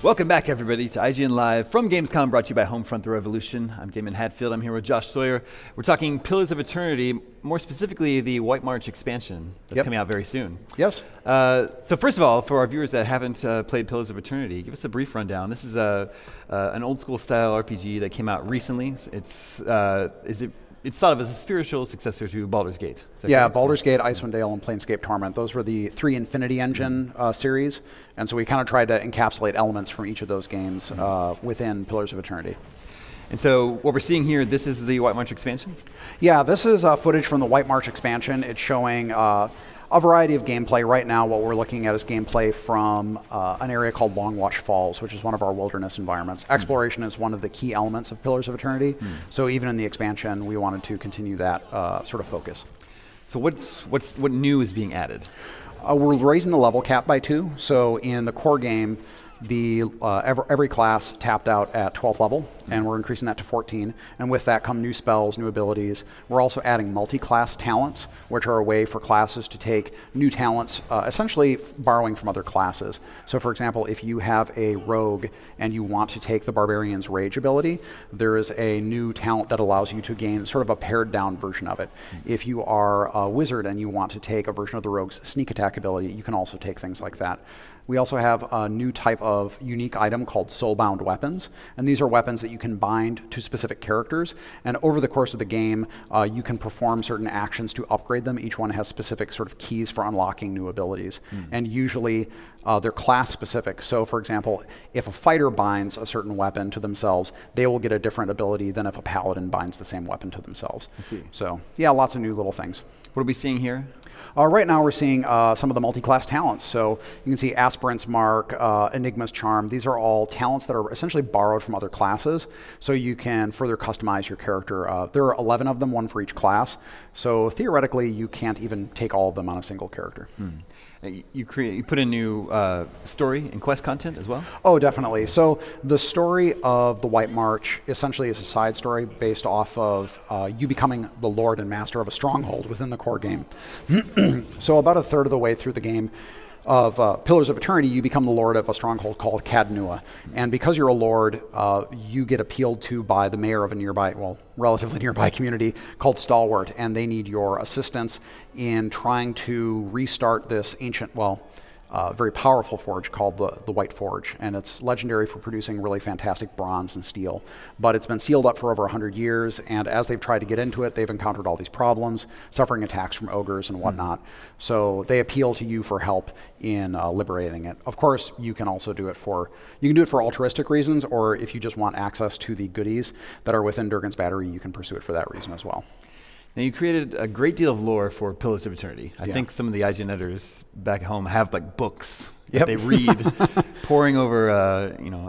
Welcome back, everybody, to IGN Live from Gamescom, brought to you by Homefront: The Revolution. I'm Damon Hatfield. I'm here with Josh Sawyer. We're talking Pillars of Eternity, more specifically the White March expansion that's coming out very soon. Yes. So first of all, for our viewers that haven't played Pillars of Eternity, give us a brief rundown. This is an old-school style RPG that came out recently. It's thought of as a spiritual successor to Baldur's Gate. Yeah, Baldur's Gate, Icewind Dale, and Planescape Torment. Those were the three Infinity Engine series, and so we kind of tried to encapsulate elements from each of those games within Pillars of Eternity. And so what we're seeing here, this is the White March expansion? Yeah, this is footage from the White March expansion. It's showing a variety of gameplay. Right now, what we're looking at is gameplay from an area called Longwatch Falls, which is one of our wilderness environments. Exploration is one of the key elements of Pillars of Eternity, so even in the expansion, we wanted to continue that sort of focus. So what new is being added? We're raising the level cap by 2. So in the core game, every class tapped out at 12th level, and we're increasing that to 14. And with that come new spells, new abilities. We're also adding multi-class talents, which are a way for classes to take new talents, essentially borrowing from other classes. So for example, if you have a rogue and you want to take the Barbarian's Rage ability, there is a new talent that allows you to gain sort of a pared down version of it. If you are a wizard and you want to take a version of the rogue's sneak attack ability, you can also take things like that. We also have a new type of unique item called soulbound weapons, and these are weapons that you can bind to specific characters, and over the course of the game you can perform certain actions to upgrade them. Each one has specific sort of keys for unlocking new abilities, and usually they're class specific. So for example, if a fighter binds a certain weapon to themselves, they will get a different ability than if a paladin binds the same weapon to themselves. I see. So yeah, lots of new little things. What are we seeing here? Right now we're seeing some of the multi-class talents. So you can see Aspirant's Mark, Enigma's Charm. These are all talents that are essentially borrowed from other classes, so you can further customize your character. There are 11 of them, one for each class. So theoretically, you can't even take all of them on a single character. You put in new story and quest content as well? Oh, definitely. So the story of the White March essentially is a side story based off of you becoming the lord and master of a stronghold within the core game. So about a third of the way through the game of Pillars of Eternity, you become the lord of a stronghold called Cadnua. And because you're a lord, you get appealed to by the mayor of a nearby, well, relatively nearby community called Stalwart, and they need your assistance in trying to restart this ancient, very powerful forge called the White Forge, and it's legendary for producing really fantastic bronze and steel. But it's been sealed up for over 100 years, and as they've tried to get into it, they've encountered all these problems, suffering attacks from ogres and whatnot. So they appeal to you for help in liberating it. Of course, you can also do it for altruistic reasons, or if you just want access to the goodies that are within Durgan's Battery, you can pursue it for that reason as well. Now, you created a great deal of lore for Pillars of Eternity. I think some of the IGN editors back at home have like books that they read, poring over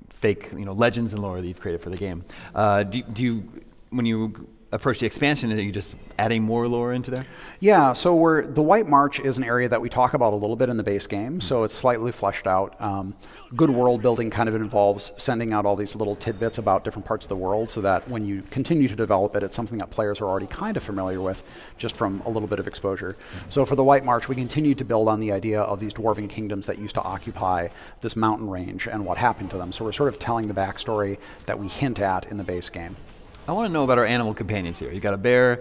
fake legends and lore that you've created for the game. Do you, when you approach the expansion, are you just adding more lore into there? Yeah, so the White March is an area that we talk about a little bit in the base game, so it's slightly fleshed out. Good world building kind of involves sending out all these little tidbits about different parts of the world so that when you continue to develop it, it's something that players are already kind of familiar with just from a little bit of exposure. So for the White March, we continue to build on the idea of these dwarven kingdoms that used to occupy this mountain range and what happened to them. So we're sort of telling the backstory that we hint at in the base game. I want to know about our animal companions here. You got a bear,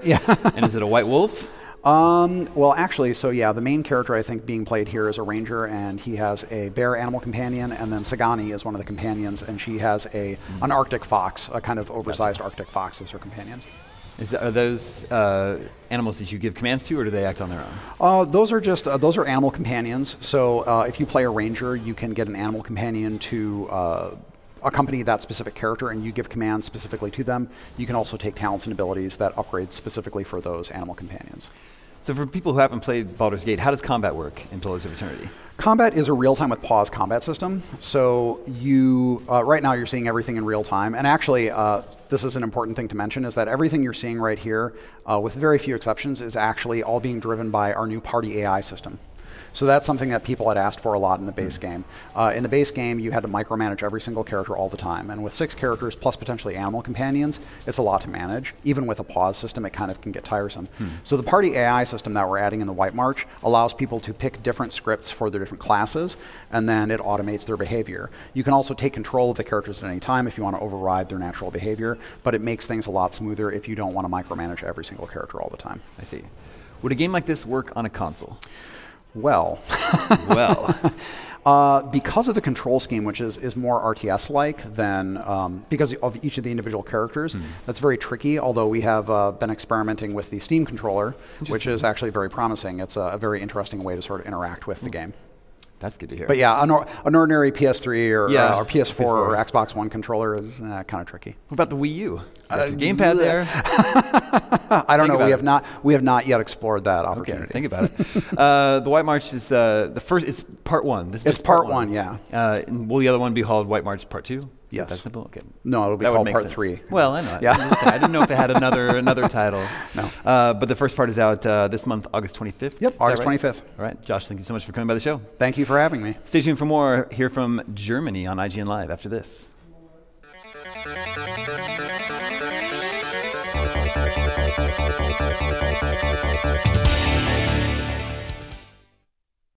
and is it a white wolf? Well, actually, so yeah, the main character I think being played here is a ranger, and he has a bear animal companion, and then Sagani is one of the companions, and she has an Arctic fox, a kind of oversized Arctic fox as her companion. Are those animals that you give commands to, or do they act on their own? Those are animal companions. So if you play a ranger, you can get an animal companion to accompany that specific character, and you give commands specifically to them. You can also take talents and abilities that upgrade specifically for those animal companions. So for people who haven't played Baldur's Gate, how does combat work in Pillars of Eternity? Combat is a real-time with pause combat system. So you, right now you're seeing everything in real time. And actually, this is an important thing to mention, is that everything you're seeing right here, with very few exceptions, is actually all being driven by our new party AI system. So that's something that people had asked for a lot in the base game. In the base game, you had to micromanage every single character all the time. And with 6 characters plus potentially animal companions, it's a lot to manage. Even with a pause system, it kind of can get tiresome. So the party AI system that we're adding in the White March allows people to pick different scripts for their different classes, and then it automates their behavior. You can also take control of the characters at any time if you want to override their natural behavior, but it makes things a lot smoother if you don't want to micromanage every single character all the time. I see. Would a game like this work on a console? Well, because of the control scheme, which is more RTS-like than because of each of the individual characters, that's very tricky. Although we have been experimenting with the Steam controller, which is actually very promising. It's a very interesting way to sort of interact with the game. That's good to hear. But yeah, an ordinary PS3 or PS4 or Xbox One controller is kind of tricky. What about the Wii U? Got your gamepad there. I don't know. We have not yet explored that opportunity. Okay, think about it. The White March is the first. It's part 1. It's part 1, yeah. And will the other one be called White March Part 2? Yes. That simple? Okay. No, it'll be called Part 3. Well, I know. Yeah. I didn't know if it had another title. No. But the first part is out this month, August 25th. Yep, August 25th. All right, Josh, thank you so much for coming by the show. Thank you for having me. Stay tuned for more. Hear from Germany on IGN Live after this.